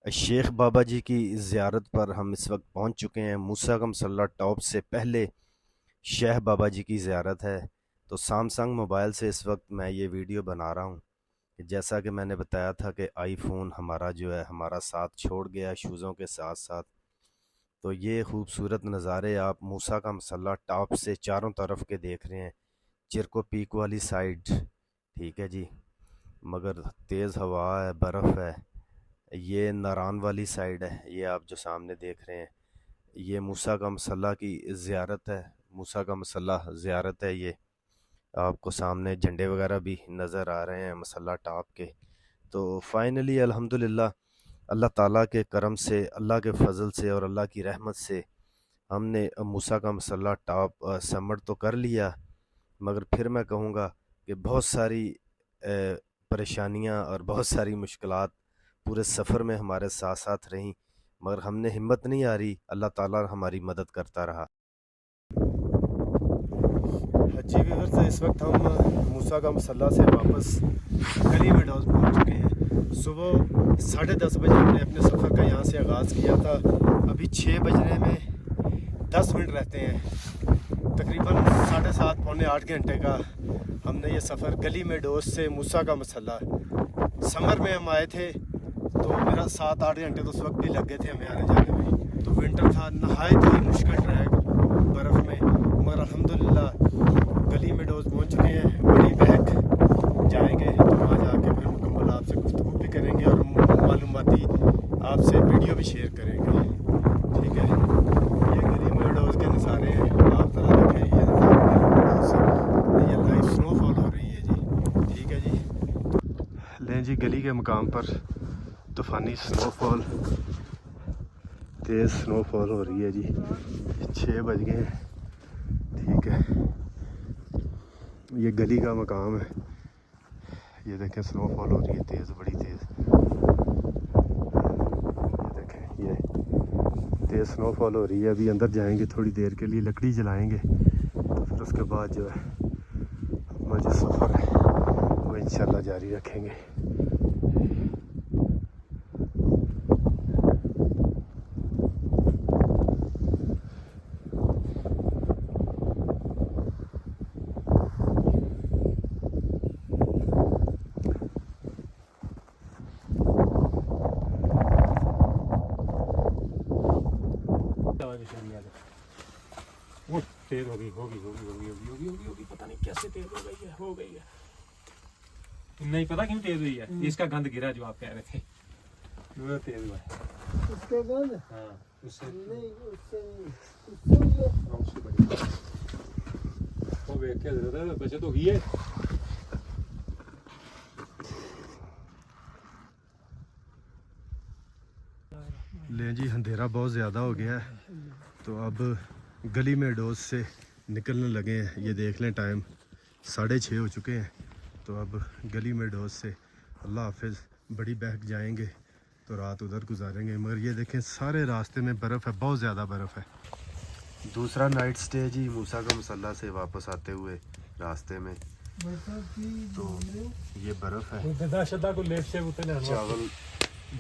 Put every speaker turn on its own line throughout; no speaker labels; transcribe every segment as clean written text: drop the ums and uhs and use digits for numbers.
शेख बाबा जी की ज़ियारत पर हम इस वक्त पहुंच चुके हैं। मूसा का मसल्ला टॉप से पहले शेख बाबा जी की ज़ियारत है। तो सैमसंग मोबाइल से इस वक्त मैं ये वीडियो बना रहा हूँ कि जैसा कि मैंने बताया था कि आईफोन हमारा जो है हमारा साथ छोड़ गया शूज़ों के साथ साथ। तो ये खूबसूरत नज़ारे आप मूसा का मसल्ला टॉप से चारों तरफ के देख रहे हैं। चिरको पीक वाली साइड, ठीक है जी, मगर तेज़ हवा है, बर्फ़ है। ये नारान वाली साइड है, ये आप जो सामने देख रहे हैं, ये मूसा का मसल्ला की ज़ियारत है। मूसा का मसल्ला ज़ियारत है ये। आपको सामने झंडे वगैरह भी नज़र आ रहे हैं मसल्ला टॉप के। तो फाइनली अल्हम्दुलिल्लाह अल्लाह ताला के करम से, अल्लाह के फ़ज़ल से और अल्लाह की रहमत से हमने मूसा का मसल्ला टॉप सबमिट तो कर लिया। मगर फिर मैं कहूँगा कि बहुत सारी परेशानियाँ और बहुत सारी मुश्किलात पूरे सफ़र में हमारे साथ साथ रहीं, मगर हमने हिम्मत नहीं हारी, अल्लाह ताला हमारी मदद करता रहा। जी व्यूअर्स, इस वक्त हम मूसा का मसल्ला से वापस गली मेडोज़ पहुंच चुके हैं। सुबह 10:30 बजे हमने अपने सफ़र का यहाँ से आगाज़ किया था। अभी 6 बजने में 10 मिनट रहते हैं। तकरीबन 7:30 पौने 8 घंटे का हमने ये सफ़र गली मेडोज़ से मूसा का मसल्ला। समर में हम आए थे तो मेरा 7-8 घंटे तो उस वक्त भी लग गए थे हमें आने जाने में। तो विंटर था, नहायत ही मुश्किल ट्रैक बर्फ़ में, मगर अल्हम्दुलिल्लाह गली मेडोज़ पहुंच चुके हैं। बड़ी बैक जाएंगे तो वहाँ जाके फिर मुकम्मल आपसे गुफ्तगू भी करेंगे और मालूमाती आपसे वीडियो भी शेयर करेंगे। ठीक है, ये गली मेडोज़ के नज़ारे हैं, आप ज़रा देखें। ये नज़ारे गली मेडोज़ से, ये लाइव स्नोफॉल हो रही है जी। ठीक है जी, लें जी गली के मकाम पर तूफ़ानी स्नोफॉल, तेज़ स्नोफॉल हो रही है जी। 6 बज गए हैं। ठीक है, ये गली का मकाम है। ये देखें स्नोफॉल हो रही है तेज़, बड़ी तेज़। ये देखें, ये तेज़ स्नोफॉल हो रही है। अभी अंदर जाएंगे, थोड़ी देर के लिए लकड़ी जलाएंगे, तो फिर उसके बाद जो है अपना जो सफ़र है वो इंशाल्लाह जारी रखेंगे।
वो तेज होगी होगी होगी होगी होगी होगी होगी होगी पता नहीं कैसे तेज हो गई है। नहीं पता क्यों तेज हुई है। इसका गंद गिरा जो आप कह रहे थे, वो तेज हुआ है।
उसका गंध
हाँ, उससे
नहीं, उससे
बड़ी वो देख के जरूरत बचत होगी है।
लें जी, अंधेरा बहुत ज़्यादा हो गया है तो अब गली में डोज से निकलने लगे हैं। ये देख लें, टाइम 6:30 हो चुके हैं। तो अब गली में डोज से अल्लाह हाफिज़ बड़ी बहक जाएंगे तो रात उधर गुजारेंगे। मगर ये देखें सारे रास्ते में बर्फ़ है, बहुत ज़्यादा बर्फ़ है। दूसरा नाइट स्टे जी मूसा का मसल्ला से वापस आते हुए रास्ते में। तो ये बर्फ़ है,
को लेट से उतने
चावल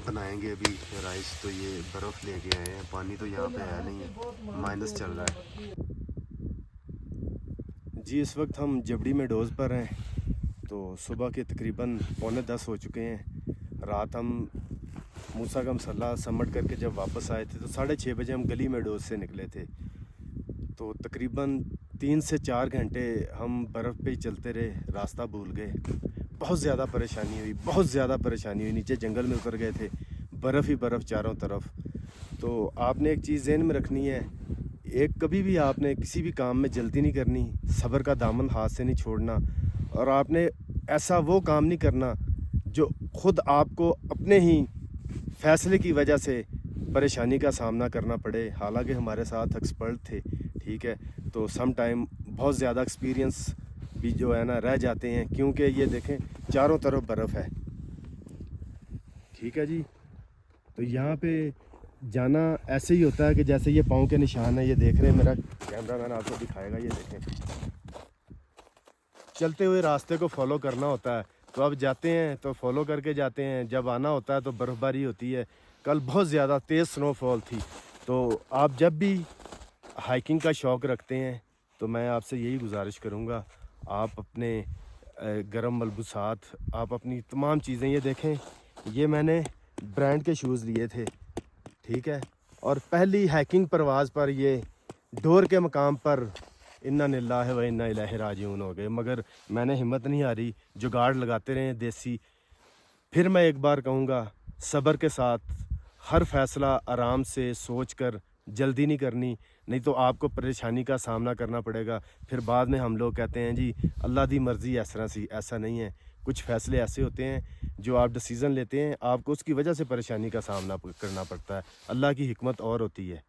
बनाएंगे अभी राइस। तो ये बर्फ़ लेके आए हैं, पानी तो यहाँ पे है नहीं है, माइनस चल रहा है जी। इस वक्त हम जबड़ी में डोज़ पर हैं। तो सुबह के तकरीबन पौने 10 हो चुके हैं। रात हम मूसा का मसल्ला सबमिट करके जब वापस आए थे तो 6:30 बजे हम गली में डोज़ से निकले थे। तो तकरीबन 3 से 4 घंटे हम बर्फ़ पे ही चलते रहे, रास्ता भूल गए। बहुत ज़्यादा परेशानी हुई, बहुत ज़्यादा परेशानी हुई। नीचे जंगल में उतर गए थे, बर्फ़ ही बर्फ़ चारों तरफ। तो आपने एक चीज़ ज़हन में रखनी है, एक कभी भी आपने किसी भी काम में जल्दी नहीं करनी, सब्र का दामन हाथ से नहीं छोड़ना, और आपने ऐसा वो काम नहीं करना जो खुद आपको अपने ही फैसले की वजह से परेशानी का सामना करना पड़े। हालांकि हमारे साथ एक्सपर्ट थे, ठीक है, तो सम टाइम बहुत ज़्यादा एक्सपीरियंस भी जो है ना रह जाते हैं, क्योंकि ये देखें चारों तरफ बर्फ़ है। ठीक है जी, तो यहाँ पे जाना ऐसे ही होता है कि जैसे ये पाँव के निशान है, ये देख रहे हैं, मेरा कैमरामैन आपको दिखाएगा, ये देखें। चलते हुए रास्ते को फॉलो करना होता है। तो अब जाते हैं तो फॉलो करके जाते हैं, जब आना होता है तो बर्फ़बारी होती है कल बहुत ज़्यादा तेज़ स्नोफॉल थी। तो आप जब भी हाइकिंग का शौक़ रखते हैं तो मैं आपसे यही गुजारिश करूँगा, आप अपने गर्म मलबूसात, आप अपनी तमाम चीज़ें, ये देखें ये मैंने ब्रांड के शूज़ लिए थे, ठीक है। और पहली हाइकिंग परवाज़ पर ये डोर के मकाम पर इन्ना लिल्लाहि व इन्ना इलैहि राजिऊन हो गए, मगर मैंने हिम्मत नहीं हारी, जुगाड़ लगाते रहे देसी। फिर मैं एक बार कहूँगा, सब्र के साथ हर फैसला आराम से सोच कर, जल्दी नहीं करनी, नहीं तो आपको परेशानी का सामना करना पड़ेगा। फिर बाद में हम लोग कहते हैं जी अल्लाह दी मर्ज़ी इस तरह सी, ऐसा नहीं है। कुछ फ़ैसले ऐसे होते हैं जो आप डिसीज़न लेते हैं, आपको उसकी वजह से परेशानी का सामना करना पड़ता है। अल्लाह की हिकमत और होती है।